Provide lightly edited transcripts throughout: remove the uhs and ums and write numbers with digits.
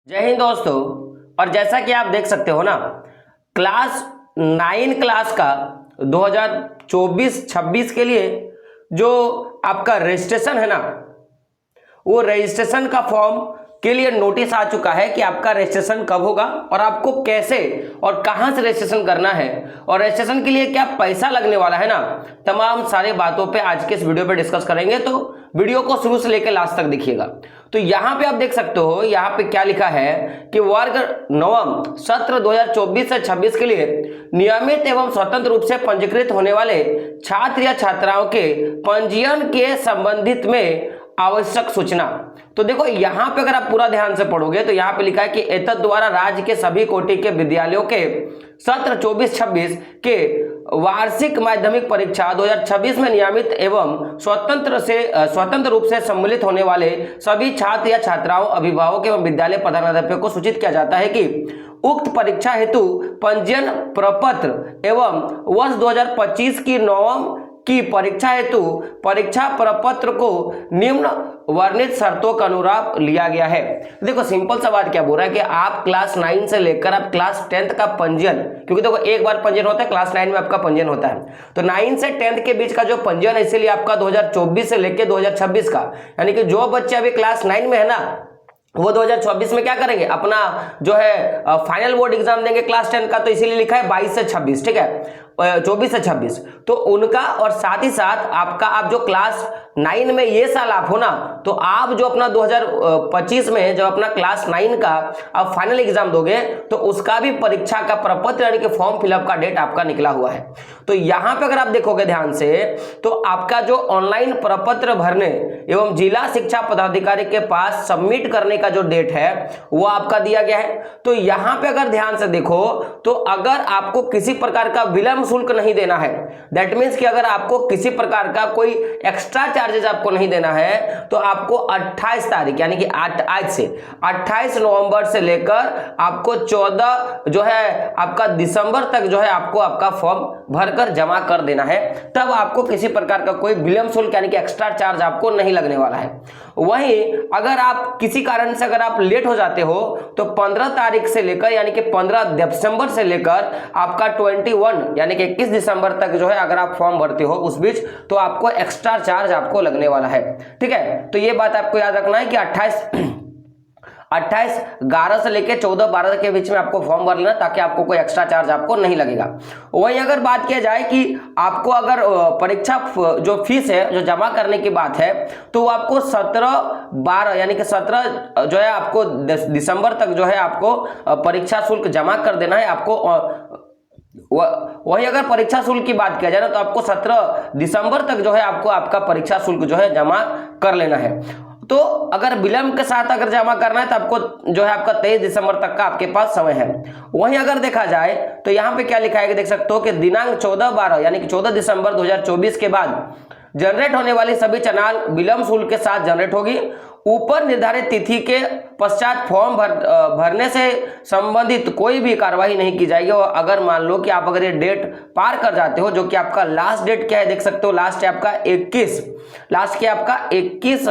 जय हिंद दोस्तों। और जैसा कि आप देख सकते हो ना, क्लास 9 क्लास का 2024-26 के लिए जो आपका रजिस्ट्रेशन है ना, वो रजिस्ट्रेशन का फॉर्म के लिए नोटिस आ चुका है कि आपका रजिस्ट्रेशन कब होगा और आपको कैसे और कहां से रजिस्ट्रेशन करना है और रजिस्ट्रेशन के लिए क्या पैसा लगने वाला है ना, तमाम सारे बातों पे आज के इस वीडियो पे डिस्कस करेंगे। तो वीडियो को शुरू से लेकर लास्ट तक देखिएगा। तो यहां पे आप देख सकते हो, यहां पे क्या लिखा है कि वर्ग नवम सत्र 2024 से 26 के लिए नियमित एवं स्वतंत्र रूप से पंजीकृत होने वाले छात्र या छात्राओं के पंजीयन के संबंधित में आवश्यक सूचना। तो देखो यहां पे अगर आप पूरा ध्यान से पढ़ोगे तो यहां पे लिखा है कि एतद द्वारा राज्य के सभी कोटि के विद्यालयों के सत्र 24-26 के वार्षिक माध्यमिक परीक्षा 2026 में नियमित एवं स्वतंत्र रूप से सम्मिलित होने वाले सभी छात्र या छात्राओं, अभिभावक एवं विद्यालय प्रधानाध्यापक को सूचित किया जाता है कि उक्त परीक्षा हेतु पंजीयन प्रपत्र एवं वर्ष 2025 की नवम की परीक्षा हेतु परीक्षा प्रपत्र को निम्न वर्णित शर्तों का अनुरूप लिया गया है। देखो सिंपल सा बात क्या बोल रहा है कि आप क्लास 9 से लेकर आप क्लास 10th का पंजीयन, क्योंकि देखो एक बार पंजीयन होता है, क्लास 9 में आपका पंजीयन होता है, तो 9 से 10th के बीच का जो पंजीयन है इसीलिए आपका 2024 से लेकर 2026 का, यानी कि जो बच्चे अभी क्लास 9 में है ना, वो 2024 में क्या करेंगे, अपना जो है फाइनल बोर्ड एग्जाम देंगे क्लास 10 का, तो इसीलिए लिखा है 22 से 26, ठीक है, 24 से 26। तो उनका और साथ ही साथ आपका, आप जो क्लास 9 में ये साल आप हो ना, तो आप जो अपना 2025 में जब अपना क्लास 9 का आप फाइनल एग्जाम दोगे तो उसका भी परीक्षा का प्रपत्र यानी कि फॉर्म फिलअप का डेट आपका निकला हुआ है। तो यहां पे अगर आप देखोगे ध्यान से तो आपका जो ऑनलाइन प्रपत्र भरने एवं जिला शिक्षा पदाधिकारी के पास सबमिट करने का जो डेट है वो आपका दिया गया है। तो यहां पे अगर ध्यान से देखो तो अगर आपको किसी प्रकार का विलंब शुल्क नहीं देना है, दैट मीन्स कि अगर आपको किसी प्रकार का कोई एक्स्ट्रा चार्जेस आपको नहीं देना है तो आपको 28 तारीख यानी कि आज से 28 नवंबर से लेकर आपको 14 जो है आपका दिसंबर तक जो है आपको आपका फॉर्म भरकर जमा कर देना है। तब आपको किसी प्रकार का कोई विलंब शुल्क यानी कि एक्स्ट्रा चार्ज आपको नहीं लगने वाला है। वहीं अगर आप किसी कारण से अगर आप लेट हो जाते हो तो 15 तारीख से लेकर यानी कि 15 दिसंबर से लेकर आपका 21 यानी कि 21 दिसंबर तक जो है अगर आप फॉर्म भरते हो उस बीच, तो आपको एक्स्ट्रा चार्ज आपको लगने वाला है, ठीक है। तो ये बात आपको याद रखना है कि 28/11 से लेकर 14/12 के बीच में आपको फॉर्म भर लेना, ताकि आपको कोई एक्स्ट्रा चार्ज आपको नहीं लगेगा। वहीं अगर बात किया जाए कि आपको अगर परीक्षा जो फीस है जो जमा करने की बात है तो वो आपको 17/12 यानी कि 17 जो है आपको दिसंबर तक जो है आपको परीक्षा शुल्क जमा कर देना है आपको। वही अगर परीक्षा शुल्क की बात किया जाए ना तो आपको 17 दिसंबर तक जो है आपको आपका परीक्षा शुल्क जो है जमा कर लेना है। तो अगर विलंब के साथ अगर जमा करना है तो आपको जो है आपका 23 दिसंबर तक का आपके पास समय है। वहीं अगर देखा जाए तो यहां पे क्या लिखा है कि देख सकते हो कि दिनांक 14/12 यानी कि 14 दिसंबर 2024 के बाद जनरेट होने वाली सभी चालान विलंब शुल्क के साथ जनरेट होगी। ऊपर निर्धारित तिथि के पश्चात फॉर्म भरने से संबंधित कोई भी कार्रवाई नहीं की जाएगी। और अगर मान लो कि आप अगर ये डेट पार कर जाते हो, जो कि आपका लास्ट डेट क्या है देख सकते हो, लास्ट है आपका 21, लास्ट क्या आपका 21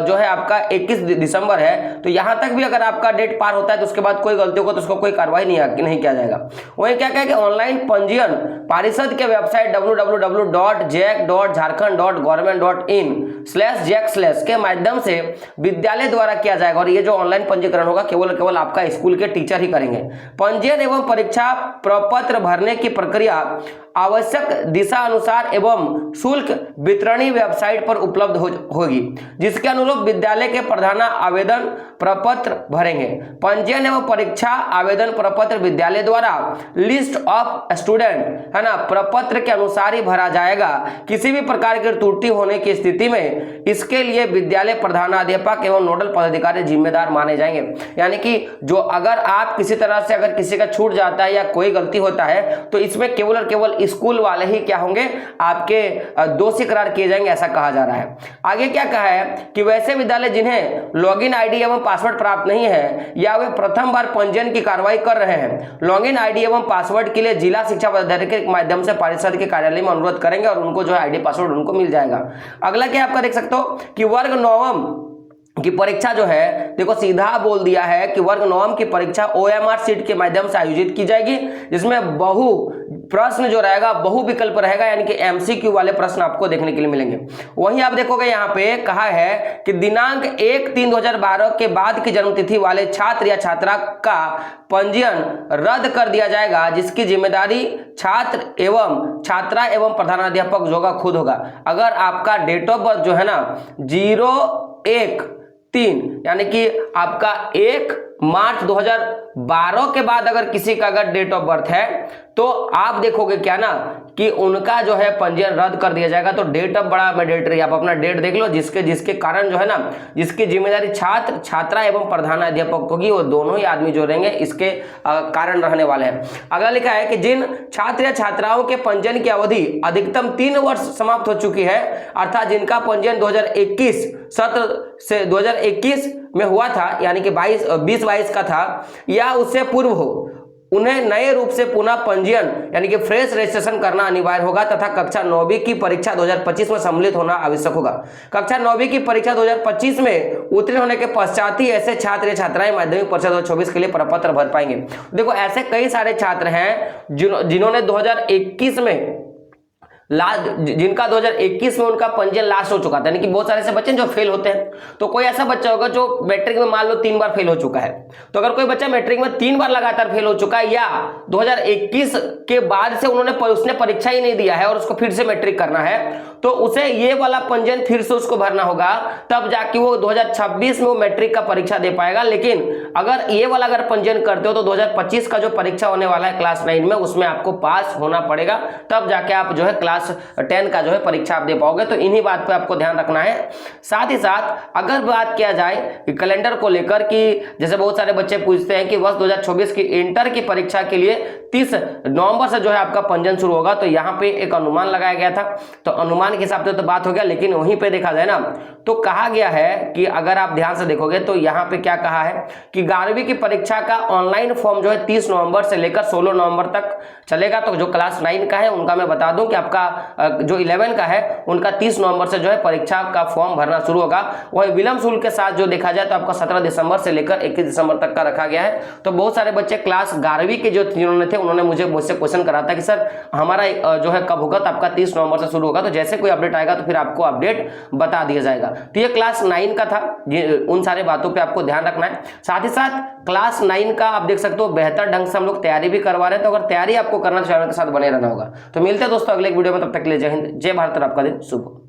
जो है आपका 21 दिसंबर है। तो यहां तक भी अगर आपका डेट पार होता है तो उसके बाद कोई गलती होगा तो उसको कोई कार्रवाई नहीं किया जाएगा। वही क्या कहे कि ऑनलाइन पंजीयन पारिषद के वेबसाइट www.jac.jharkhand.government.in/jac/ के माध्यम से विद्यालय द्वारा किया जाएगा। और ये जो ऑनलाइन पंजीकरण होगा केवल आपका स्कूल के टीचर ही करेंगे। पंजीयन एवं परीक्षा प्रपत्र भरने की प्रक्रिया आवश्यक दिशा अनुसार एवं शुल्क वितरणी वेबसाइट पर उपलब्ध होगी, जिसके अनुरूप विद्यालय के प्रधान आवेदन प्रपत्र भरेंगे। पंजीयन एवं परीक्षा आवेदन प्रपत्र विद्यालय द्वारा लिस्ट ऑफ स्टूडेंट है ना प्रपत्र के अनुसार ही भरा जाएगा। किसी भी प्रकार की त्रुटि होने की स्थिति में इसके लिए विद्यालय प्रधानाध्यापक एवं नोडल पदाधिकारी जिम्मेदार माने जाएंगे। यानी कि जो अगर आप किसी तरह से अगर किसी का छूट जाता है या कोई गलती होता है तो इसमें केवल और केवल स्कूल वाले ही क्या होंगे, आपके दोषी करार किए जाएंगे, ऐसा कहा जा रहा है। आगे क्या कहा है कि वैसे विद्यालय जिन्हें लॉगिन आईडी एवं पासवर्ड प्राप्त नहीं है या वे प्रथम बार पंजीयन की कार्रवाई कर रहे हैं, लॉगिन आईडी एवं पासवर्ड के लिए जिला शिक्षा पदाधिकारी के माध्यम से पारिषद के कार्यालय में अनुरोध करेंगे और उनको जो है आईडी पासवर्ड उनको मिल जाएगा। अगला क्या आपका देख सकते हो कि वर्ग नवम की परीक्षा जो है देखो सीधा बोल दिया है कि वर्ग 9 की परीक्षा OMR सीट के माध्यम से आयोजित की जाएगी, जिसमें बहु प्रश्न जो रहेगा बहु विकल्प रहेगा, यानी कि MCQ वाले प्रश्न आपको देखने के लिए मिलेंगे। वहीं आप देखोगे यहाँ पे कहा है कि दिनांक 1/3/2012 के बाद की जन्मतिथि वाले छात्र या छात्रा का पंजीयन रद्द कर दिया जाएगा, जिसकी जिम्मेदारी छात्र एवं छात्रा एवं प्रधानाध्यापक जो होगा खुद होगा। अगर आपका डेट ऑफ बर्थ जो है ना 0-1-3 यानी कि आपका 1 मार्च 2012 के बाद अगर किसी का अगर डेट ऑफ बर्थ है तो आप देखोगे क्या ना कि उनका जो है पंजीयन रद्द कर दिया जाएगा। तो डेट ऑफ बड़ा मैंडेटरी, आप अपना डेट देख लो, जिसके कारण जो है ना जिसकी जिम्मेदारी छात्र छात्रा एवं प्रधानाध्यापक होगी, वो दोनों ही आदमी जो रहेंगे इसके कारण रहने वाले हैं। अगला लिखा है कि जिन छात्र या छात्राओं के पंजीयन की अवधि अधिकतम 3 वर्ष समाप्त हो चुकी है, अर्थात जिनका पंजीयन 2021 सत्र से 2021 में हुआ था, यानी कि 2022 का था या उससे पूर्व हो, उन्हें नए रूप से पुनः पंजीयन यानी कि फ्रेश रजिस्ट्रेशन करना अनिवार्य होगा तथा कक्षा 9वीं की परीक्षा 2025 में सम्मिलित होना आवश्यक होगा। कक्षा 9वीं की परीक्षा 2025 में उत्तीर्ण होने के पश्चात ही ऐसे छात्र या छात्राएं माध्यमिक परीक्षा 2024 के लिए प्रपत्र भर पाएंगे। देखो ऐसे कई सारे छात्र हैं जिन्होंने 2021 में जिनका 2021 में उनका पंजीयन लास्ट हो चुका था, यानी कि बहुत सारे ऐसे बच्चे जो फेल होते हैं। तो कोई ऐसा बच्चा होगा जो मैट्रिक में मान लो 3 बार फेल हो चुका है, तो अगर कोई बच्चा मैट्रिक में 3 बार लगातार फेल हो चुका है या 2021 के बाद से उसने परीक्षा ही नहीं दिया है और उसको फिर से मैट्रिक करना है, तो उसे ये वाला पंजीयन फिर से उसको भरना होगा, तब जाके वो 2026 में वो मैट्रिक का परीक्षा दे पाएगा। लेकिन अगर ये वाला अगर पंजीयन करते हो तो 2025 का जो परीक्षा होने वाला है क्लास 9 में, उसमें आपको पास होना पड़ेगा, तब जाके आप जो है क्लास 10 का जो है परीक्षा आप दे पाओगे। तो इन्हीं बात पे आपको ध्यान रखना है। साथ ही साथ अगर बात किया जाए कि कैलेंडर को लेकर कि जैसे बहुत सारे बच्चे पूछते हैं कि वर्ष 2024 की इंटर की परीक्षा के लिए 30 नवंबर से जो है आपका पंजीयन शुरू होगा, तो यहाँ पे एक अनुमान लगाया गया था। तो अनुमान के हिसाब से तो बात हो गया, लेकिन वहीं पे देखा जाए ना तो कहा गया है कि अगर आप ध्यान से देखोगे तो यहाँ पे क्या कहा है कि 11वीं की परीक्षा का ऑनलाइन फॉर्म जो है 30 नवंबर से लेकर 16 नवंबर तक चलेगा। तो जो क्लास 9 का है उनका मैं बता दूं कि आपका जो 11 का है उनका 30 नवंबर से जो है परीक्षा का फॉर्म भरना शुरू होगा। वही विलंब शुल्क के साथ जो देखा जाए तो आपका 17 दिसंबर से लेकर 21 दिसंबर तक का रखा गया है। तो बहुत सारे बच्चे क्लास 11वीं के जो जिन्होंने थे उन्होंने मुझसे क्वेश्चन करा था कि सर हमारा जो है कब होगा, तो आपका 30 नवंबर से शुरू होगा। तो जैसे कोई अपडेट आएगा तो फिर आपको अपडेट बता दिया जाएगा। तो ये क्लास 9 का था, उन सारे बातों पे आपको ध्यान रखना है। साथ ही साथ क्लास 9 का आप देख सकते हो बेहतर ढंग से हम लोग तैयारी भी करवा रहे हैं। तो अगर तैयारी आपको करना तो चैनल के साथ बने रहना होगा। तो मिलते हैं दोस्तों अगले वीडियो में, तब तक के लिए जय हिंद, जय भारत और आपका दिन शुभ हो।